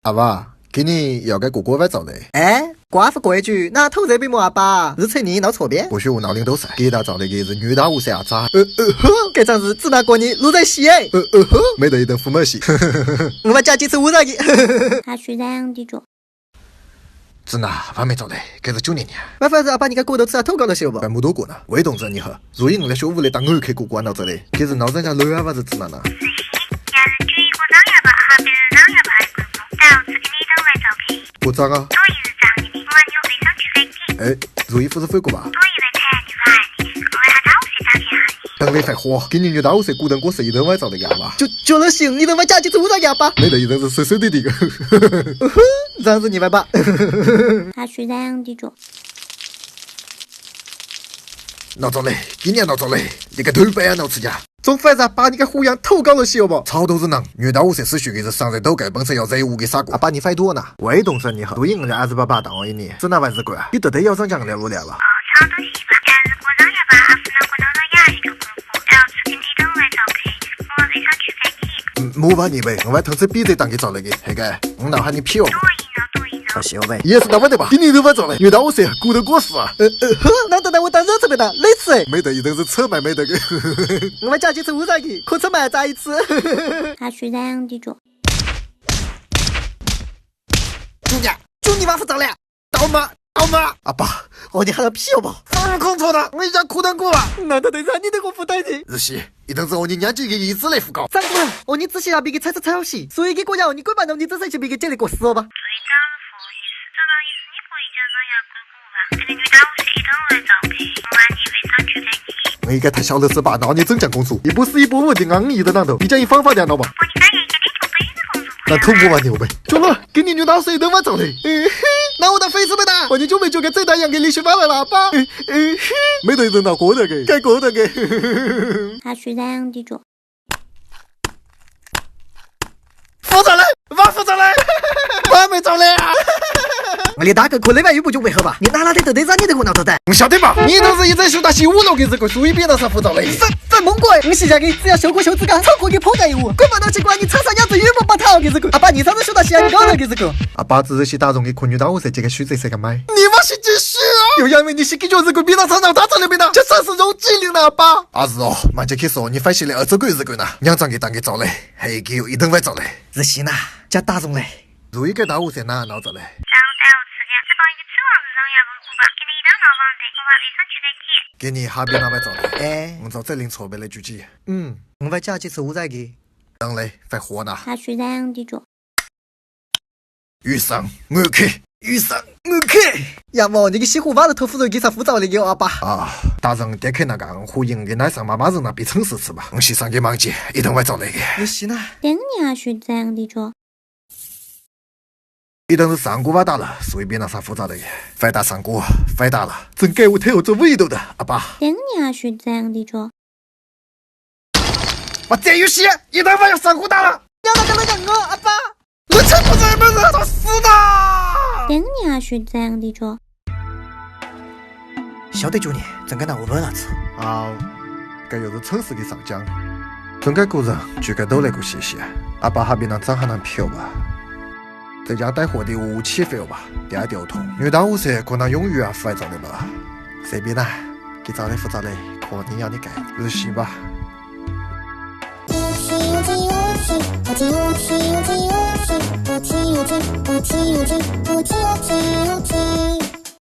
阿爸，今年要给过国外照的。哎，寡妇规矩，那头这笔么阿爸？日出你闹错边。不许胡闹领都噻，给他照的个是女大无三啊渣。这场日只拿过你路在西哎。没得一顿父母戏。我们家几次污染的。他虽然的着。子娜，还没照的，这是9年年。麻烦是阿爸，你个骨头吃下头高了些不？还没多过呢。魏同志你好，若以我的学务的当儿去过关到这里，这是闹人家老远娃子子娜呢。不长啊。哎，如意不是回过吧？等你快活，今年6到5岁，古登过是一顿晚照的牙吧？就能行，你他妈家几次污染牙吧？没得一人是水水的个。这样子你来吧。他虽然的着。闹着嘞，今年闹着嘞，你个头白啊闹吃家。总反正把你个胡杨头搞了些不？草头子囊，6到5岁是学个是上热都盖本身要热屋给杀过。阿爸你快多呢。魏同生你好，对应我的儿子爸爸当我一年，只拿完日过啊，你得要上讲了无聊了。没把你呗，我还同时比着当给照那个，那个，我闹喊你屁哦。好笑呗，也是那稳的吧？今年都晚照嘞，6到5岁，骨头过世啊。那等待我当热车没得，累死哎！没得一顿是扯卖没得个。我们家几次污染的，可吃卖咋一次？他虽然的着。就你妈不照了，倒妈！阿爸，哦你喊他屁哦不？放空错了，我一家苦等过了。难道对上你这个负担的？日系，一顿子哦你娘几个一子来胡搞。长官，哦你仔细啊，别给踩踩好戏，所以给国家哦你管办了，你只是去别给接了过死吧？我应该太小的是吧？那你整讲公主，一波死一波无的安逸的啷头，你讲一方法点了吧？那吐不完牛呗？中了，给你6到5岁都晚照嘞。那我的粉丝们呢？我你就没觉得这大样给你去买完了吧？没得人闹过的给，改过的给。他虽然的着。负责嘞，我负责嘞，我还没照嘞啊！我的大哥可内外又不就为何吧？你哪得得让你这个闹头的？我晓得吧？你都是一直修大西5楼给这个属于别人上负责嘞。怎蒙鬼？我现在给只要修过修指甲，超过给破盖一物，管不到奇怪，你车上养只羽毛把它给这个。阿爸，你上次修到西安高了给这个。阿爸只是打中给可女到5岁这个虚贼谁敢买？你妈是继续啊！又因为你是给脚这个别人上到他这里面的，这算是肉机灵了阿爸。啊是哦，慢点去说，你反省了20个日个呢，2张给当给照嘞，还给有一顿晚照嘞。日系呐，加打中嘞。如一个到5岁哪闹着嘞？给你哈边那边照嘞。哎，我照这领错别的狙击。我们家几次污染的。等嘞，快活呢。他虽然的着。遇上我去，遇上我去。要么你个西湖挖了头夫人给啥护照的给我阿爸啊！大人得去那个胡营给奶上妈妈人那比城市吃吧。我西上给忙姐一顿晚照那个。日系呢？等你还是这样的着。一顿是上锅瓦打了，随便拿啥复杂的，快打上锅，快打了，真给我腿后做尾头的，阿爸。等你还是这样的着。我这游戏一顿晚要上锅打了，要那个那个我阿爸，我真不是本人，我死的。等你还是这样的着。晓得9年，真该拿我本了吃。啊，这又是城市给上奖，真该个人就该都来个谢谢。阿爸还别能长下能票吧。在家带货的无起飞吧，第二掉痛。6到5岁可能永远不爱照的吧？随便啦，给照的复杂的，可你要你干，日系吧。我